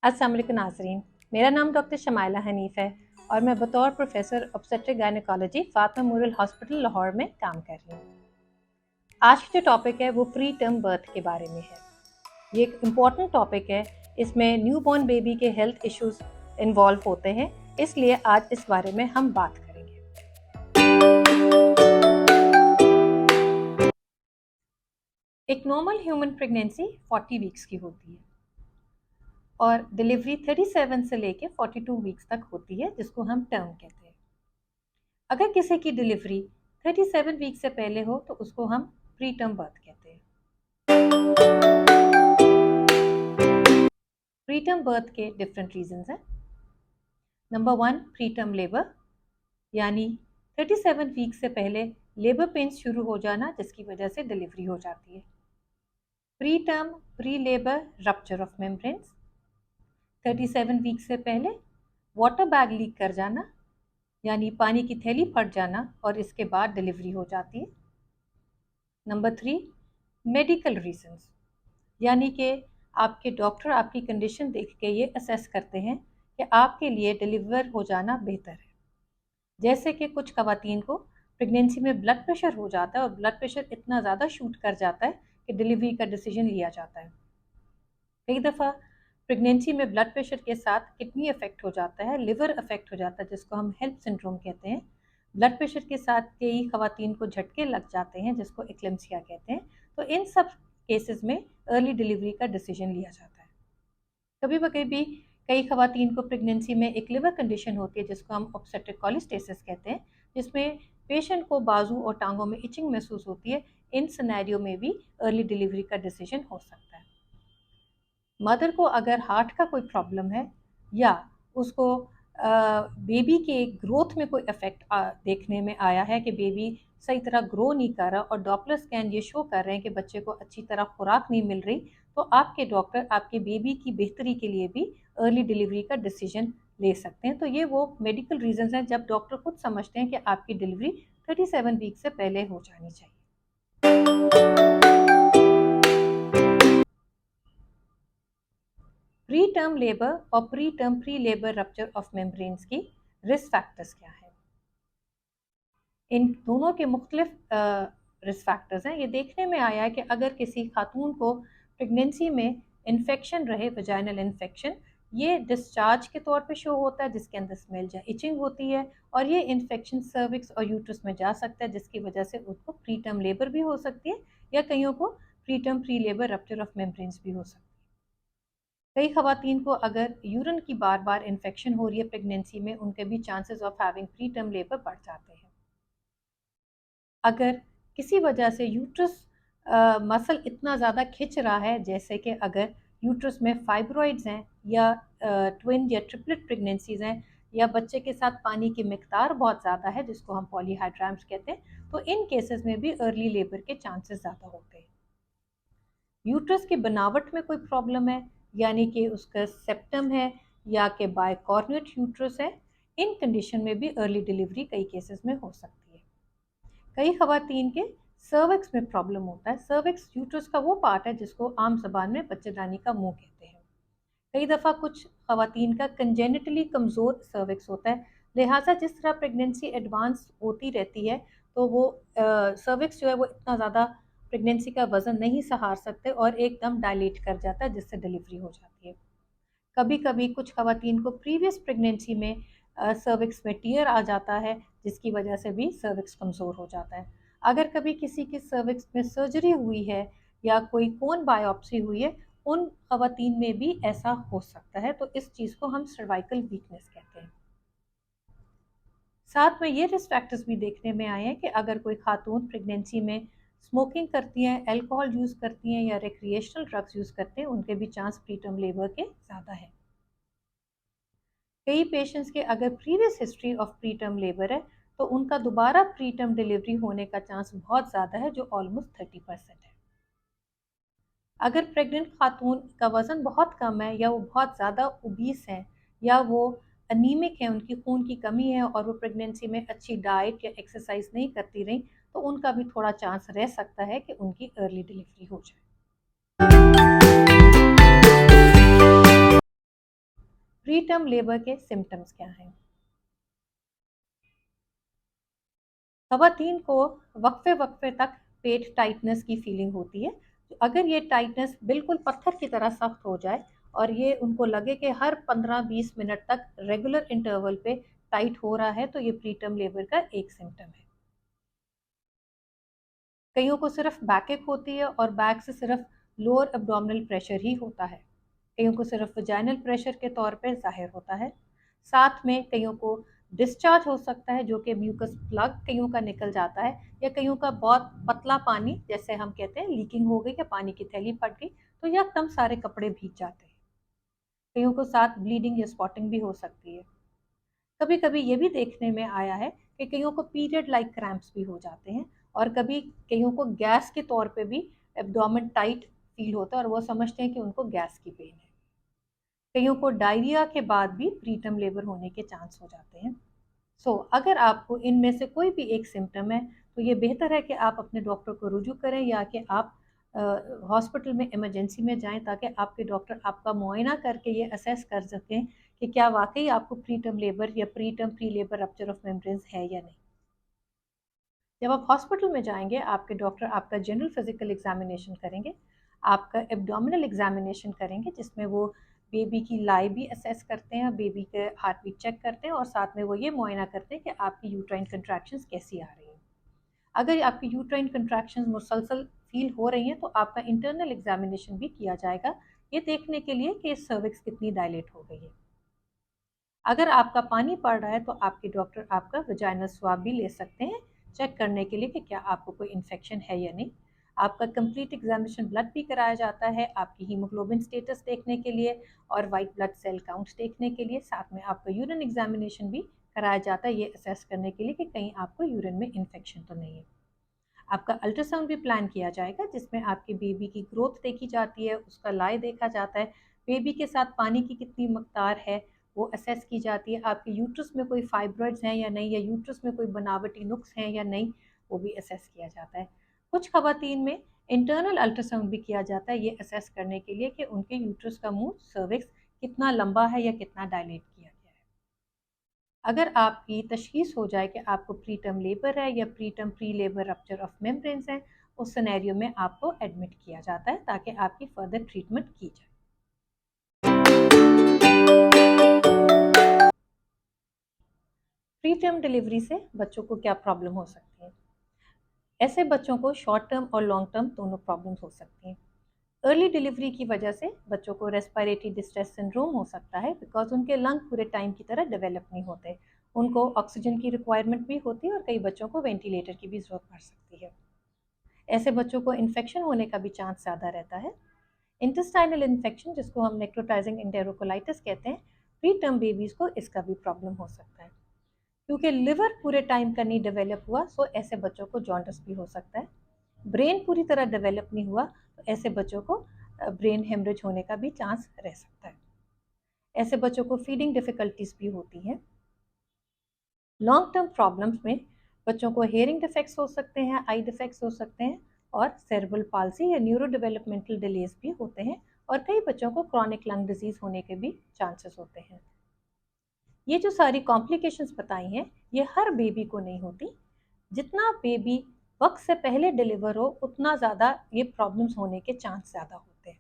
अस्सलाम वालेकुम नाज़रीन, मेरा नाम डॉक्टर शमाइला हनीफ़ है और मैं बतौर professor obstetric gynaecology Fatima memorial hospital Lahore में काम कर रही हूँ। आज की जो टॉपिक है वो प्री टर्म बर्थ के बारे में है। ये एक इम्पॉर्टेंट टॉपिक है, इसमें न्यूबॉर्न बेबी के हेल्थ इश्यूज इन्वॉल्व होते हैं, इसलिए आज इस बारे में हम बात करेंगे। एक नॉर्मल ह्यूमन प्रेगनेंसी 40 वीक्स की होती है और डिलीवरी 37 से लेके 42 वीक्स तक होती है, जिसको हम टर्म कहते हैं। अगर किसी की डिलीवरी 37 वीक से पहले हो तो उसको हम प्री टर्म बर्थ कहते हैं। प्री टर्म बर्थ के डिफरेंट रीजंस हैं। नंबर 1, प्री टर्म लेबर, यानी 37 वीक से पहले लेबर पेन्स शुरू हो जाना, जिसकी वजह से डिलीवरी हो जाती है। Preterm prelabour rupture of membranes, 37 week से पहले वाटर बैग लीक कर जाना, यानी पानी की थैली फट जाना और इसके बाद डिलीवरी हो जाती है। नंबर 3, मेडिकल रीजंस, यानी कि आपके डॉक्टर आपकी कंडीशन देख के ये असेस करते हैं कि आपके लिए डिलीवर हो जाना बेहतर है। जैसे कि कुछ खवातीन को प्रेगनेंसी में ब्लड प्रेशर हो जाता है और ब्लड प्रेशर इतना ज़्यादा शूट कर जाता है कि डिलीवरी का डिसीजन लिया जाता है। कई दफ़ा प्रेगनेंसी में ब्लड प्रेशर के साथ किडनी अफेक्ट हो जाता है, लिवर अफेक्ट हो जाता है, जिसको हम हेल्प सिंड्रोम कहते हैं। ब्लड प्रेशर के साथ कई खवातीन को झटके लग जाते हैं, जिसको एक्लेम्सिया कहते हैं। तो इन सब केसेस में अर्ली डिलीवरी का डिसीजन लिया जाता है। कभी कभी कई खवातीन को प्रेगनेंसी में एक लिवर कंडीशन होती है, जिसको हम ऑब्स्टेट्रिक कॉलिस्टेसिस कहते हैं, जिसमें पेशेंट को बाजू और टांगों में इचिंग महसूस होती है। इन सिनेरियो में भी अर्ली डिलीवरी का डिसीजन हो सकता है। मदर को अगर हार्ट का कोई प्रॉब्लम है या उसको बेबी के ग्रोथ में कोई इफेक्ट देखने में आया है कि बेबी सही तरह ग्रो नहीं कर रहा और डॉपलर स्कैन ये शो कर रहे हैं कि बच्चे को अच्छी तरह खुराक नहीं मिल रही, तो आपके डॉक्टर आपके बेबी की बेहतरी के लिए भी अर्ली डिलीवरी का डिसीजन ले सकते हैं। तो ये वो मेडिकल रीजंस हैं जब डॉक्टर खुद समझते हैं कि आपकी डिलीवरी 37 वीक से पहले हो जानी चाहिए। प्री टर्म लेबर और pre term prelabour rupture of membranes की रिस्क फैक्टर्स क्या है? इन दोनों के मुख्तलिफ रिस्क फैक्टर्स हैं। ये देखने में आया है कि अगर किसी खातून को प्रेगनेंसी में इन्फेक्शन रहे, वजाइनल इन्फेक्शन, ये डिस्चार्ज के तौर पे शो होता है, जिसके अंदर स्मेल या इचिंग होती है और ये इन्फेक्शन सर्विक्स और यूट्रस में जा सकता है, जिसकी वजह से उसको प्री टर्म लेबर भी हो सकती है या कईयों को pre term prelabour rupture of membranes भी हो सकती है। कई खवातीन को अगर यूरिन की बार बार इन्फेक्शन हो रही है प्रेगनेंसी में, उनके भी chances of having pre term labour बढ़ जाते हैं। अगर किसी वजह से यूट्रस मसल इतना ज़्यादा खिंच रहा है, जैसे कि अगर यूट्रस में फाइब्रॉइड्स हैं या ट्विन या ट्रिपलेट प्रेगनेंसीज हैं या बच्चे के साथ पानी की मिकदार बहुत ज़्यादा है, जिसको हम पॉलीहाइड्राम्स कहते हैं, तो इन केसेस में भी अर्ली लेबर के चांसेस ज़्यादा होते हैं। यूट्रस की बनावट में कोई प्रॉब्लम है, यानी कि उसका सेप्टम है या कि बायकॉर्नेट यूट्रस है, इन कंडीशन में भी अर्ली डिलीवरी कई केसेस में हो सकती है। कई खवातीन के सर्विक्स में प्रॉब्लम होता है। सर्विक्स यूट्रस का वो पार्ट है जिसको आम जबान में बच्चेदानी का मुंह कहते हैं। कई दफ़ा कुछ खवातीन का कंजेनिटली कमज़ोर सर्विक्स होता है, लिहाजा जिस तरह प्रेगनेंसी एडवांस होती रहती है तो वो सर्विक्स जो है वो इतना ज़्यादा प्रेगनेंसी का वज़न नहीं सहार सकते और एकदम डायलेट कर जाता है, जिससे डिलीवरी हो जाती है। कभी कभी कुछ खवातीन को प्रीवियस प्रेगनेंसी में सर्विक्स में टियर आ जाता है, जिसकी वजह से भी सर्विक्स कमज़ोर हो जाता है। अगर कभी किसी की सर्विक्स में सर्जरी हुई है या कोई कोन बायोप्सी हुई है, उन खवातीन में भी ऐसा हो सकता है, तो इस चीज़ को हम सर्वाइकल वीकनेस कहते हैं। साथ में ये रिस्क फैक्टर्स भी देखने में आए हैं कि अगर कोई खातून प्रेगनेंसी में स्मोकिंग करती हैं, अल्कोहल यूज़ करती हैं या रिक्रिएशनल ड्रग्स यूज़ करते हैं, उनके भी चांस प्री टर्म लेबर के ज़्यादा है। कई पेशेंट्स के अगर previous history of pre term labour है तो उनका दोबारा प्री टर्म डिलीवरी होने का चांस बहुत ज़्यादा है, जो ऑलमोस्ट 30% है। अगर प्रेग्नेंट खातून का वज़न बहुत कम है या वो बहुत ज़्यादा ओबीस हैं या वो अनीमिक है, उनकी खून की कमी है और वो प्रेगनेंसी में अच्छी डाइट या एक्सरसाइज नहीं करती रहीं, तो उनका भी थोड़ा चांस रह सकता है कि उनकी अर्ली डिलीवरी हो जाए। प्री टर्म लेबर के सिम्टम्स क्या हैं? खवातीन को वक्फे वक्फे तक पेट टाइटनेस की फीलिंग होती है। तो अगर ये टाइटनेस बिल्कुल पत्थर की तरह सख्त हो जाए और ये उनको लगे कि हर 15-20 मिनट तक रेगुलर इंटरवल पे टाइट हो रहा है, तो ये प्रीटर्म लेबर का एक सिम्टम है। कईयों को सिर्फ बैकएक होती है और बैक से सिर्फ लोअर एब्डोमिनल प्रेशर ही होता है। कईयों को सिर्फ वजाइनल प्रेशर के तौर पे जाहिर होता है। साथ में कईयों को डिस्चार्ज हो सकता है, जो कि म्यूकस प्लग कईयों का निकल जाता है, या कईयों का बहुत पतला पानी, जैसे हम कहते हैं लीकिंग हो गई या पानी की थैली फट गई, तो एकदम सारे कपड़े भीग जाते हैं। कईयों को साथ ब्लीडिंग या स्पॉटिंग भी हो सकती है। कभी कभी ये भी देखने में आया है कि कईयों को पीरियड लाइक क्रैम्प्स भी हो जाते हैं, और कभी कईयों को गैस के तौर पे भी एब्डोमेन टाइट फील होता है और वो समझते हैं कि उनको गैस की पेन है। कईयों को डायरिया के बाद भी प्रीटर्म लेबर होने के चांस हो जाते हैं। अगर आपको इनमें से कोई भी एक सिम्टम है, तो ये बेहतर है कि आप अपने डॉक्टर को रुजू करें, या कि आप हॉस्पिटल में इमरजेंसी में जाएं, ताकि आपके डॉक्टर आपका मुआयना करके ये असेस कर सकें कि क्या वाकई आपको प्रीटर्म लेबर या preterm pre labour rupture of membranes है या नहीं। जब आप हॉस्पिटल में जाएंगे, आपके डॉक्टर आपका जनरल फिजिकल एग्जामिनेशन करेंगे, आपका एब्डोमिनल एग्जामिनेशन करेंगे, जिसमें वो बेबी की लाई भी असेस करते हैं, बेबी के हार्ट बीट चेक करते हैं, और साथ में वो ये मुआयना करते हैं कि आपकी यूट्राइन कंट्रैक्शंस कैसी आ रही हैं। अगर आपकी यूट्राइन कंट्रैक्शंस मुसलसल फील हो रही हैं, तो आपका इंटरनल एग्जामिनेशन भी किया जाएगा, ये देखने के लिए कि सर्विक्स कितनी डायलेट हो गई है। अगर आपका पानी पड़ रहा है, तो आपके डॉक्टर आपका वजाइनल स्वाब भी ले सकते हैं, चेक करने के लिए कि क्या आपको कोई इन्फेक्शन है या नहीं। आपका कंप्लीट एग्जामिनेशन ब्लड भी कराया जाता है, आपकी हीमोग्लोबिन स्टेटस देखने के लिए और वाइट ब्लड सेल काउंट्स देखने के लिए। साथ में आपका यूरिन एग्जामिनेशन भी कराया जाता है, ये असेस करने के लिए कि कहीं आपको यूरिन में इन्फेक्शन तो नहीं है। आपका अल्ट्रासाउंड भी प्लान किया जाएगा, जिसमें आपके बेबी की ग्रोथ देखी जाती है, उसका लाई देखा जाता है, बेबी के साथ पानी की कितनी मकदार है वो असेस की जाती है, आपके यूट्रस में कोई फाइब्रॉइड्स हैं या नहीं, या यूट्रस में कोई बनावटी नुक्स हैं या नहीं, वो भी असेस किया जाता है। कुछ खवातीन में इंटरनल अल्ट्रासाउंड भी किया जाता है, ये असेस करने के लिए कि उनके यूट्रस का मुंह सर्विक्स कितना लंबा है या कितना डायलेट किया गया है। अगर आपकी तशखीस हो जाए कि आपको प्रीटर्म लेबर है या preterm pre labour rupture of membranes है, उस सिनेरियो में आपको एडमिट किया जाता है ताकि आपकी फर्दर ट्रीटमेंट की जाए। प्री टर्म डिलीवरी से बच्चों को क्या प्रॉब्लम हो सकती है? ऐसे बच्चों को शॉर्ट टर्म और लॉन्ग टर्म दोनों प्रॉब्लम्स हो सकती हैं। अर्ली डिलीवरी की वजह से बच्चों को रेस्पिरेटरी डिस्ट्रेस सिंड्रोम हो सकता है, बिकॉज उनके लंग पूरे टाइम की तरह डेवलप नहीं होते। उनको ऑक्सीजन की रिक्वायरमेंट भी होती है और कई बच्चों को वेंटिलेटर की भी ज़रूरत पड़ सकती है। ऐसे बच्चों को इन्फेक्शन होने का भी चांस ज़्यादा रहता है। इंटेस्टाइनल इन्फेक्शन, जिसको हम नेक्रोटाइजिंग एंटेरोकोलाइटिस कहते हैं, प्री टर्म बेबीज़ को इसका भी प्रॉब्लम हो सकता है। क्योंकि लिवर पूरे टाइम का नहीं डेवलप हुआ, सो ऐसे बच्चों को जॉन्डिस भी हो सकता है। ब्रेन पूरी तरह डेवलप नहीं हुआ, तो ऐसे बच्चों को ब्रेन हेमरेज होने का भी चांस रह सकता है। ऐसे बच्चों को फीडिंग डिफ़िकल्टीज भी होती हैं। लॉन्ग टर्म प्रॉब्लम्स में बच्चों को हेयरिंग डिफेक्ट्स हो सकते हैं, आई डिफेक्ट्स हो सकते हैं, और सेरेब्रल पाल्सी या न्यूरो डेवलपमेंटल डिलेज भी होते हैं, और कई बच्चों को क्रॉनिक लंग डिजीज होने के भी चांसेस होते हैं। ये जो सारी कॉम्प्लिकेशंस बताई हैं, ये हर बेबी को नहीं होती। जितना बेबी वक्त से पहले डिलीवर हो, उतना ज़्यादा ये प्रॉब्लम्स होने के चांस ज़्यादा होते हैं।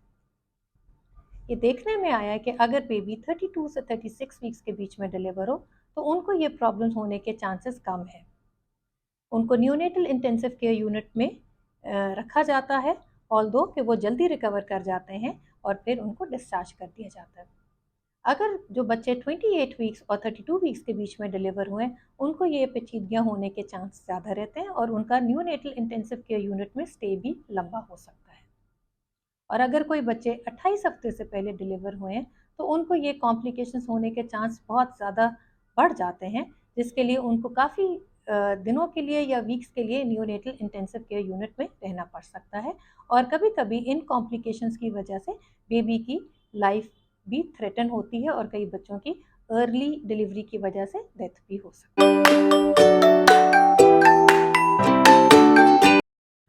ये देखने में आया है कि अगर बेबी 32 से 36 वीक्स के बीच में डिलीवर हो, तो उनको ये प्रॉब्लम्स होने के चांसेस कम है। उनको न्यूनेटल इंटेंसिव केयर यूनिट में रखा जाता है, ऑल्दो कि वो जल्दी रिकवर कर जाते हैं और फिर उनको डिस्चार्ज कर दिया जाता है। अगर जो बच्चे 28 वीक्स और 32 वीक्स के बीच में डिलीवर हुए, उनको ये पेचीदगियाँ होने के चांस ज़्यादा रहते हैं और उनका न्यूनेटल इंटेंसिव केयर यूनिट में स्टे भी लंबा हो सकता है। और अगर कोई बच्चे 28 हफ्ते से पहले डिलीवर हुए हैं, तो उनको ये कॉम्प्लिकेशंस होने के चांस बहुत ज़्यादा बढ़ जाते हैं, जिसके लिए उनको काफ़ी दिनों के लिए या वीक्स के लिए न्यूनेटल इंटेंसिव केयर यूनिट में रहना पड़ सकता है। और कभी कभी इन कॉम्प्लिकेशंस की वजह से बेबी की लाइफ भी थ्रेटन होती है, और कई बच्चों की अर्ली डिलीवरी की वजह से डेथ भी हो सकती है।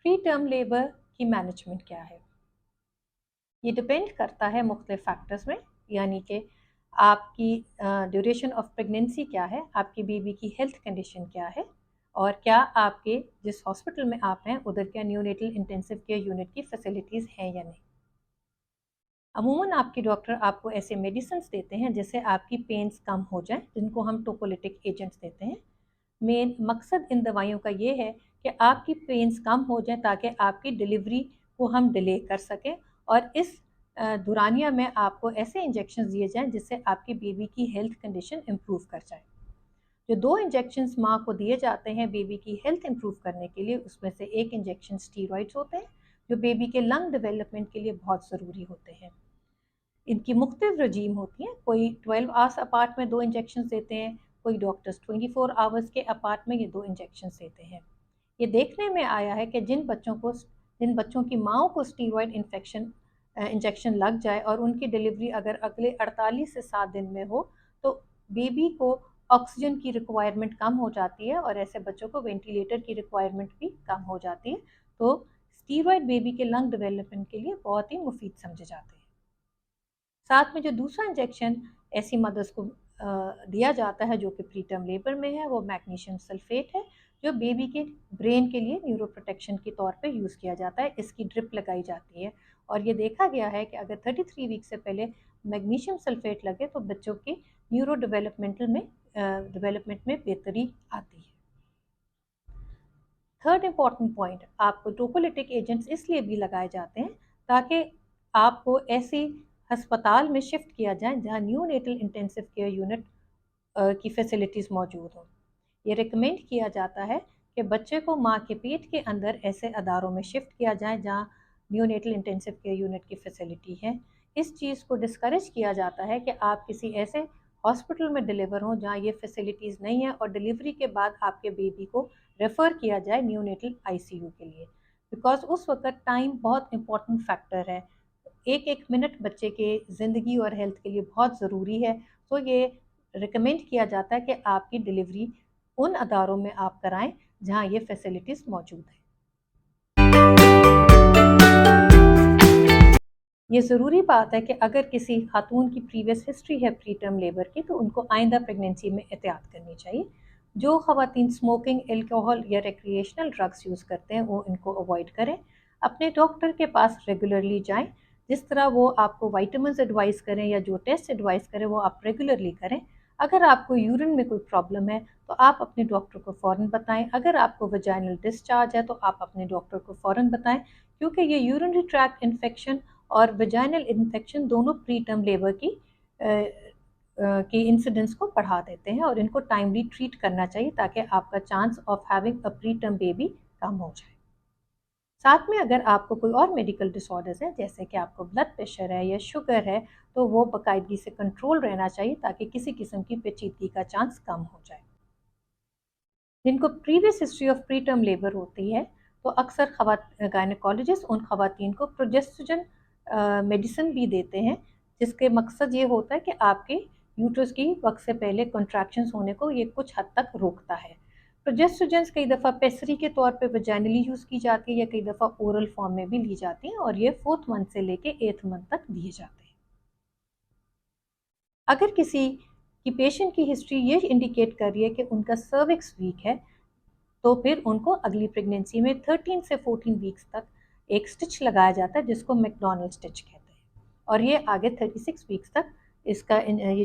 प्री टर्म लेबर की मैनेजमेंट क्या है? ये डिपेंड करता है मुख्तलिफ फैक्टर्स में, यानी कि आपकी ड्यूरेशन ऑफ प्रेगनेंसी क्या है, आपकी बेबी की हेल्थ कंडीशन क्या है, और क्या आपके जिस हॉस्पिटल में आप हैं उधर क्या न्यूनेटल इंटेंसिव केयर यूनिट की फैसिलिटीज़ हैं या नहीं। अमूमन आपके डॉक्टर आपको ऐसे मेडिसिन देते हैं जिससे आपकी पेन्स कम हो जाएं, जिनको हम टोकोलिटिक एजेंट्स देते हैं। मेन मकसद इन दवाइयों का ये है कि आपकी पेन्स कम हो जाएं ताकि आपकी डिलीवरी को हम डिले कर सकें, और इस दुरानिया में आपको ऐसे इंजेक्शन दिए जाएं जिससे आपकी बेबी की हेल्थ कंडीशन इम्प्रूव कर जाए। जो 2 इंजेक्शंस माँ को दिए जाते हैं बेबी की हेल्थ इम्प्रूव करने के लिए, उसमें से एक इंजेक्शन स्टीरॉइड्स होते हैं जो बेबी के लंग डेवलपमेंट के लिए बहुत ज़रूरी होते हैं। इनकी मुख्तलिफ रजीम होती हैं, कोई 12 आवर्स अपार्ट में 2 इंजेक्शन देते हैं, कोई डॉक्टर्स 24 आवर्स के अपार्ट में ये 2 इंजेक्शन देते हैं। ये देखने में आया है कि जिन बच्चों की माँओं को स्टीरॉयड इंजेक्शन लग जाए और उनकी डिलीवरी अगर अगले 48 से 7 दिन में हो, तो बेबी को ऑक्सीजन की रिक्वायरमेंट कम हो जाती है और ऐसे बच्चों को वेंटिलेटर की रिक्वायरमेंट भी कम हो जाती है। तो स्टीरॉयड बेबी के लंग डेवलपमेंट के लिए बहुत ही मुफीद समझे जाते हैं। साथ में जो दूसरा इंजेक्शन ऐसी मदर्स को दिया जाता है जो कि प्री टर्म लेबर में है, वो मैग्नीशियम सल्फेट है, जो बेबी के ब्रेन के लिए न्यूरो प्रोटेक्शन के तौर पे यूज़ किया जाता है। इसकी ड्रिप लगाई जाती है और ये देखा गया है कि अगर 33 वीक से पहले मैग्नीशियम सल्फेट लगे तो बच्चों की न्यूरो डेवलपमेंट में बेहतरी आती है। थर्ड इम्पॉर्टेंट पॉइंट, आपको टोकोलिटिक एजेंट्स इसलिए भी लगाए जाते हैं ताकि आपको ऐसी अस्पताल में शिफ्ट किया जाए जहां न्यूनेटल इंटेंसिव केयर यूनिट की फैसिलिटीज़ मौजूद हों। ये रिकमेंड किया जाता है कि बच्चे को माँ के पेट के अंदर ऐसे अदारों में शिफ्ट किया जाए जहां न्यूनेटल इंटेंसिव केयर यूनिट की फैसिलिटी है। इस चीज़ को डिस्करेज किया जाता है कि आप किसी ऐसे हॉस्पिटल में डिलीवर हों जहां ये फैसिलिटीज़ नहीं है और डिलीवरी के बाद आपके बेबी को रेफ़र किया जाए न्यूनेटल आईसीयू के लिए, बिकॉज उस वक्त टाइम बहुत इंपॉर्टेंट फैक्टर है। एक एक मिनट बच्चे के ज़िंदगी और हेल्थ के लिए बहुत ज़रूरी है। तो ये रिकमेंड किया जाता है कि आपकी डिलीवरी उन अदारों में आप कराएं जहां ये फैसिलिटीज़ मौजूद हैं। ये ज़रूरी बात है कि अगर किसी खातून की प्रीवियस हिस्ट्री है प्री टर्म लेबर की, तो उनको आइंदा प्रेगनेंसी में एहतियात करनी चाहिए। जो ख़वातीन स्मोकिंग, एल्कोहल या रिक्रिएशनल ड्रग्स यूज़ करते हैं वो इनको अवॉइड करें। अपने डॉक्टर के पास रेगुलरली जाएं। जिस तरह वो आपको वाइटामिन एडवाइस करें या जो टेस्ट एडवाइस करें वो आप रेगुलरली करें। अगर आपको यूरिन में कोई प्रॉब्लम है तो आप अपने डॉक्टर को फ़ौरन बताएं। अगर आपको वजाइनल डिस्चार्ज है तो आप अपने डॉक्टर को फ़ौरन बताएं, क्योंकि ये यूरिनरी ट्रैक्ट इन्फेक्शन और वेजाइनल इन्फेक्शन दोनों प्री टर्म लेबर की इंसिडेंस को बढ़ा देते हैं और इनको टाइमली ट्रीट करना चाहिए ताकि आपका chance of having a pre term baby कम हो जाए। साथ में अगर आपको कोई और मेडिकल डिसऑर्डर्स हैं जैसे कि आपको ब्लड प्रेशर है या शुगर है, तो वो बाकायदगी से कंट्रोल रहना चाहिए ताकि किसी किस्म की पेचीदगी का चांस कम हो जाए। जिनको previous history of pre term labour होती है तो अक्सर गायनेकोलॉजिस्ट उन खवातीन को प्रोजेस्टेरोन मेडिसिन भी देते हैं, जिसके मकसद ये होता है कि आपके यूट्रस की वक्त से पहले कॉन्ट्रैक्शंस होने को ये कुछ हद तक रोकता है। प्रोजेस्टेरोन्स कई दफ़ा पेसरी के तौर पे वजाइनली यूज़ की जाती है या कई दफ़ा ओरल फॉर्म में भी ली जाती हैं और ये 4th मंथ से लेके 8th मंथ तक दिए जाते हैं। अगर किसी की पेशेंट की हिस्ट्री ये इंडिकेट कर रही है कि उनका सर्विक्स वीक है, तो फिर उनको अगली प्रेगनेंसी में 13 से 14 वीक्स तक एक स्टिच लगाया जाता है जिसको मैकडोनल्ड स्टिच कहते हैं, और ये आगे 36 वीक्स तक ये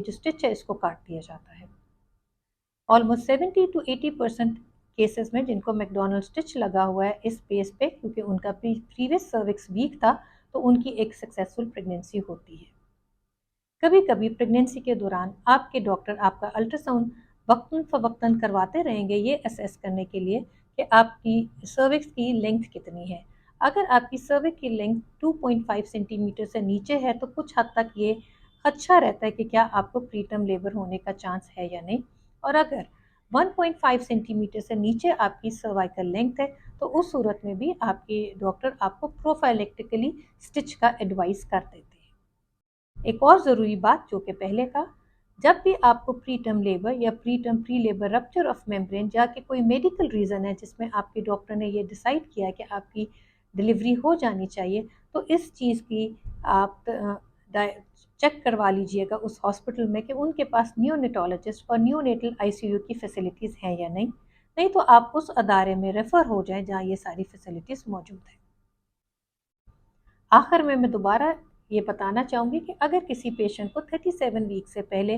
जो स्टिच है इसको काट दिया जाता है। ऑलमोस्ट 70 to 80% केसेस में जिनको मैकडोनल्ड स्टिच लगा हुआ है इस बेस पे, क्योंकि उनका प्रीवियस सर्विक्स वीक था, तो उनकी एक सक्सेसफुल प्रेगनेंसी होती है। कभी कभी प्रेगनेंसी के दौरान आपके डॉक्टर आपका अल्ट्रासाउंड वक्तन फ़वक्तन करवाते रहेंगे ये असेस करने के लिए कि आपकी सर्विक्स की लेंथ कितनी है। अगर आपकी सर्विक्स की लेंथ 2.5 सेंटीमीटर से नीचे है तो कुछ हद तक ये अच्छा रहता है कि क्या आपको प्रीटर्म लेबर होने का चांस है या नहीं, और अगर 1.5 सेंटीमीटर से नीचे आपकी सर्वाइकल लेंथ है तो उस सूरत में भी आपके डॉक्टर आपको प्रोफाइलेक्टिकली स्टिच का एडवाइस कर देते हैं। एक और ज़रूरी बात जो कि पहले का, जब भी आपको प्री टर्म लेबर या pre labour rupture of membrane या कि कोई मेडिकल रीज़न है जिसमें आपके डॉक्टर ने ये डिसाइड किया कि आपकी डिलीवरी हो जानी चाहिए, तो इस चीज़ की आप चेक करवा लीजिएगा उस हॉस्पिटल में कि उनके पास नियोनेटोलॉजिस्ट और नियोनेटल आईसीयू की फैसिलिटीज़ हैं या नहीं। नहीं तो आप उस अदारे में रेफ़र हो जाएं जहां ये सारी फैसिलिटीज़ मौजूद हैं। आखिर में मैं दोबारा ये बताना चाहूँगी कि अगर किसी पेशेंट को 37 वीक से पहले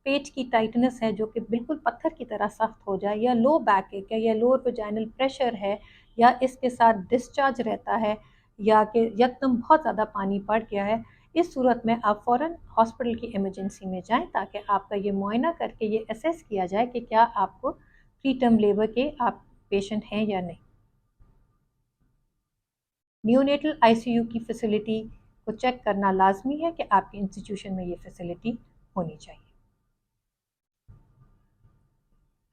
पेट की टाइटनेस है जो कि बिल्कुल पत्थर की तरह सख्त हो जाए, या लो बैक एक है, या लोअर वेजाइनल प्रेशर है, या इसके साथ डिस्चार्ज रहता है, या कि यकदम बहुत ज़्यादा पानी पड़ गया है, इस सूरत में आप फ़ौरन हॉस्पिटल की इमरजेंसी में जाएं ताकि आपका ये मुआयना करके ये असेस किया जाए कि क्या आपको प्री टर्म लेबर के आप पेशेंट हैं या नहीं। नियोनेटल आईसीयू की फैसिलिटी को चेक करना लाजमी है कि आपके इंस्टीट्यूशन में ये फैसिलिटी होनी चाहिए।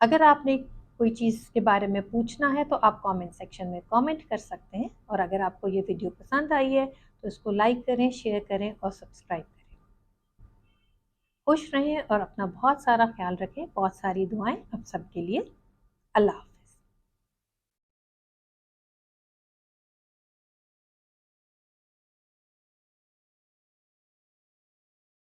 अगर आपने कोई चीज़ के बारे में पूछना है तो आप कमेंट सेक्शन में कमेंट कर सकते हैं, और अगर आपको ये वीडियो पसंद आई है तो इसको लाइक करें, शेयर करें और सब्सक्राइब करें। खुश रहें और अपना बहुत सारा ख्याल रखें। बहुत सारी दुआएं आप सबके लिए। अल्लाह हाफ़िज़।